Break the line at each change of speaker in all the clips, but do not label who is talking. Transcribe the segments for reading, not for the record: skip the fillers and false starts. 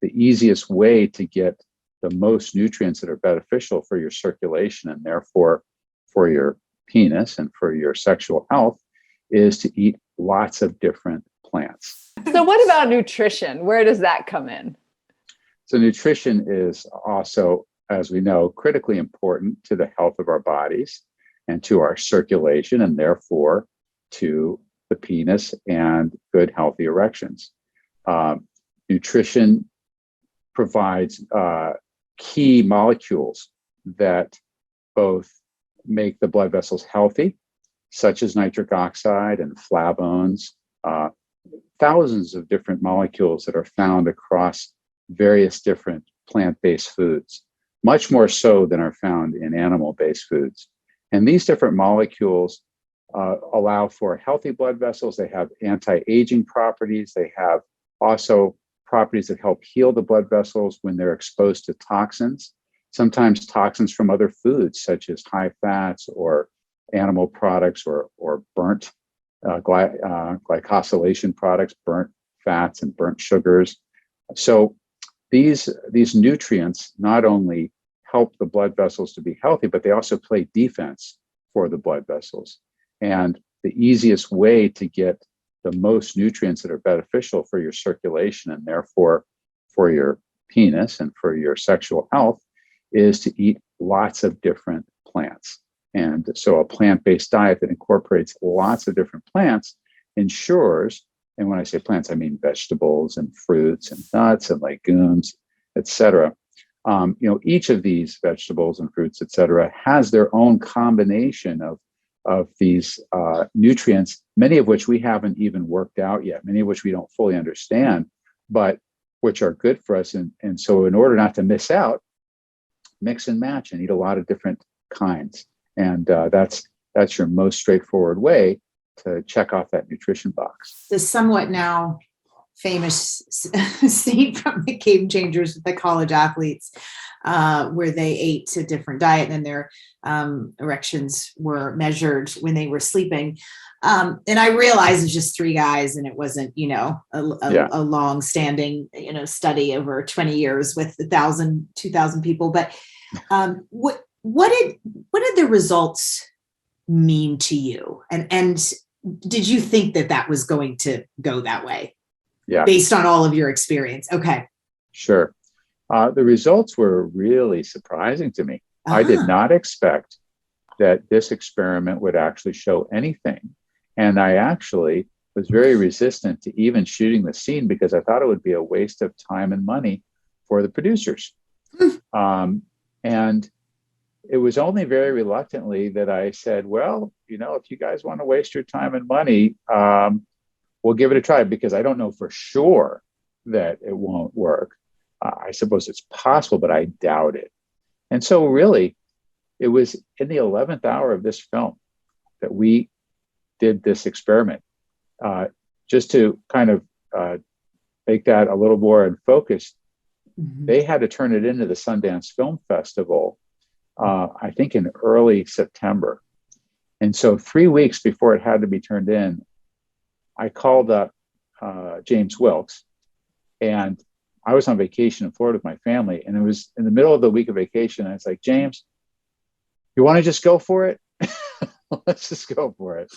the easiest way to get the most nutrients that are beneficial for your circulation and therefore for your penis and for your sexual health is to eat lots of different plants.
So what about nutrition? Where does that come in?
So nutrition is also, as we know, critically important to the health of our bodies and to our circulation and therefore to the penis and good, healthy erections. Nutrition provides key molecules that both make the blood vessels healthy, such as nitric oxide and flavonoids, thousands of different molecules that are found across various different plant-based foods, much more so than are found in animal-based foods. And these different molecules allow for healthy blood vessels. They have anti-aging properties. They have also properties that help heal the blood vessels when they're exposed to toxins, sometimes toxins from other foods, such as high fats or animal products or burnt glycosylation products, burnt fats and burnt sugars. So these nutrients not only help the blood vessels to be healthy, but they also play defense for the blood vessels. And the easiest way to get the most nutrients that are beneficial for your circulation and therefore for your penis and for your sexual health is to eat lots of different plants. And so a plant-based diet that incorporates lots of different plants ensures, and when I say plants, I mean vegetables and fruits and nuts and legumes, et cetera. Each of these vegetables and fruits, et cetera, has their own combination of these nutrients, many of which we haven't even worked out yet, many of which we don't fully understand, but which are good for us. And so in order not to miss out, mix and match and eat a lot of different kinds. And that's your most straightforward way to check off that nutrition box.
The somewhat now famous scene from the Game Changers with the college athletes, where they ate a different diet and their erections were measured when they were sleeping. And I realized it's just three guys and it wasn't, a long-standing, study over 20 years with 1,000, 2,000 people. But what did the results mean to you? And did you think that was going to go that way?
Yeah.
Based on all of your experience. Okay.
Sure. The results were really surprising to me. I did not expect that this experiment would actually show anything. And I actually was very resistant to even shooting the scene because I thought it would be a waste of time and money for the producers. And it was only very reluctantly that I said, well, if you guys want to waste your time and money, we'll give it a try, because I don't know for sure that it won't work. I suppose it's possible, but I doubt it. And so really, it was in the 11th hour of this film that we did this experiment. Just to kind of make that a little more in focus, they had to turn it into the Sundance Film Festival, I think in early September. And so 3 weeks before it had to be turned in, I called up James Wilkes, and I was on vacation in Florida with my family, and it was in the middle of the week of vacation. And I was like, James, you want to just go for it? Let's just go for it.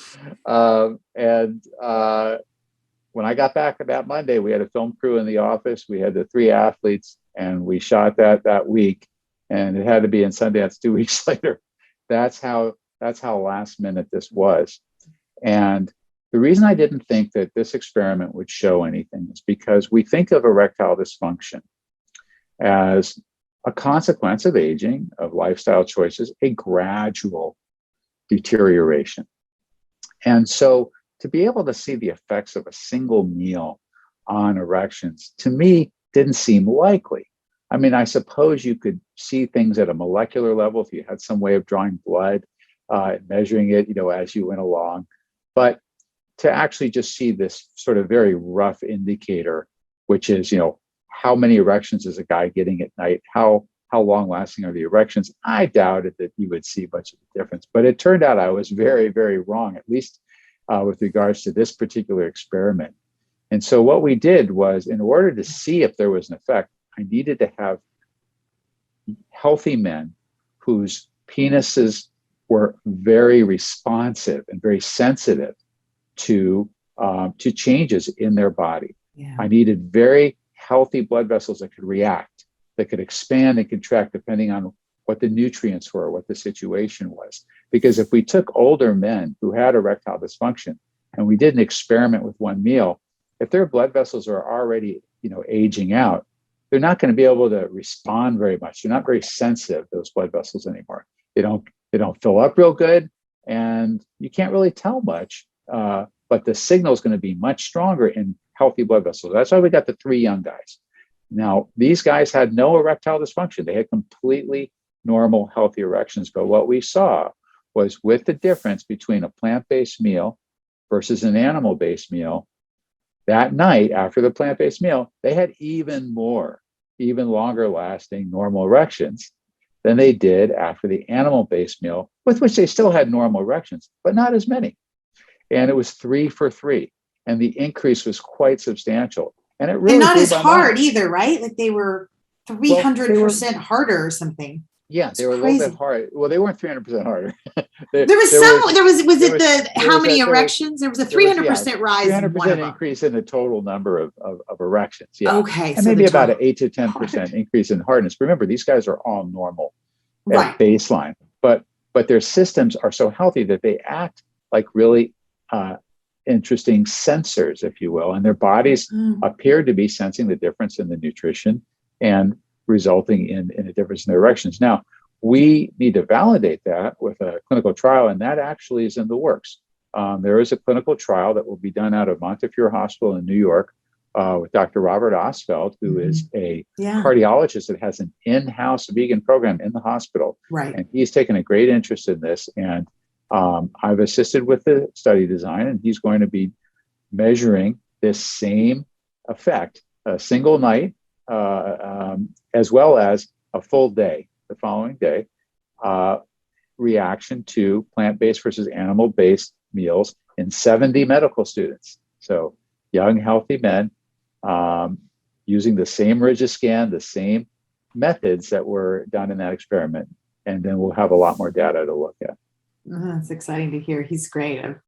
When I got back that Monday, we had a film crew in the office. We had the 3 athletes, and we shot that week, and it had to be in Sundance 2 weeks later. That's how last minute this was. And the reason I didn't think that this experiment would show anything is because we think of erectile dysfunction as a consequence of aging, of lifestyle choices, a gradual deterioration. And so to be able to see the effects of a single meal on erections, to me, didn't seem likely. I mean, I suppose you could see things at a molecular level if you had some way of drawing blood, measuring it, as you went along. But to actually just see this sort of very rough indicator, which is, how many erections is a guy getting at night? How long lasting are the erections? I doubted that you would see much of a difference, but it turned out I was very, very wrong, at least with regards to this particular experiment. And so what we did was, in order to see if there was an effect, I needed to have healthy men whose penises were very responsive and very sensitive to changes in their body.
Yeah.
I needed very healthy blood vessels that could react, that could expand and contract depending on what the nutrients were, what the situation was. Because if we took older men who had erectile dysfunction and we did an experiment with one meal, if their blood vessels are already, aging out, they're not going to be able to respond very much. They're not very sensitive, those blood vessels anymore. They don't fill up real good, and you can't really tell much. But the signal is going to be much stronger in healthy blood vessels. That's why we got the 3 young guys. Now, these guys had no erectile dysfunction. They had completely normal, healthy erections. But what we saw was, with the difference between a plant-based meal versus an animal-based meal, that night after the plant-based meal, they had even longer lasting normal erections than they did after the animal-based meal, with which they still had normal erections, but not as many. And it was 3 for 3. And the increase was quite substantial. And it really
and not
blew
as
my
hard
mind.
either, right? Like they were 300% harder or something.
Yeah,
It's
they were a
crazy.
little bit hard. Well, they weren't 300% harder.
Was many erections? There was a 300% rise in one
300%
of them.
increase in the total number of erections. Yeah.
Okay.
And maybe about an 8 to 10% increase in hardness. Remember, these guys are all normal
Right.
at baseline, but their systems are so healthy that they act like really interesting sensors, if you will, and their bodies appear to be sensing the difference in the nutrition and resulting in a difference in their erections. Now, we need to validate that with a clinical trial, and that actually is in the works. There is a clinical trial that will be done out of Montefiore Hospital in New York with Dr. Robert Osfeld, who is a cardiologist that has an in-house vegan program in the hospital.
Right.
And he's taken a great interest in this. And I've assisted with the study design, and he's going to be measuring this same effect, a single night, as well as a full day, the following day, reaction to plant-based versus animal-based meals in 70 medical students. So young, healthy men using the same Rigiscan, the same methods that were done in that experiment. And then we'll have a lot more data to look at.
It's exciting to hear. He's great. I've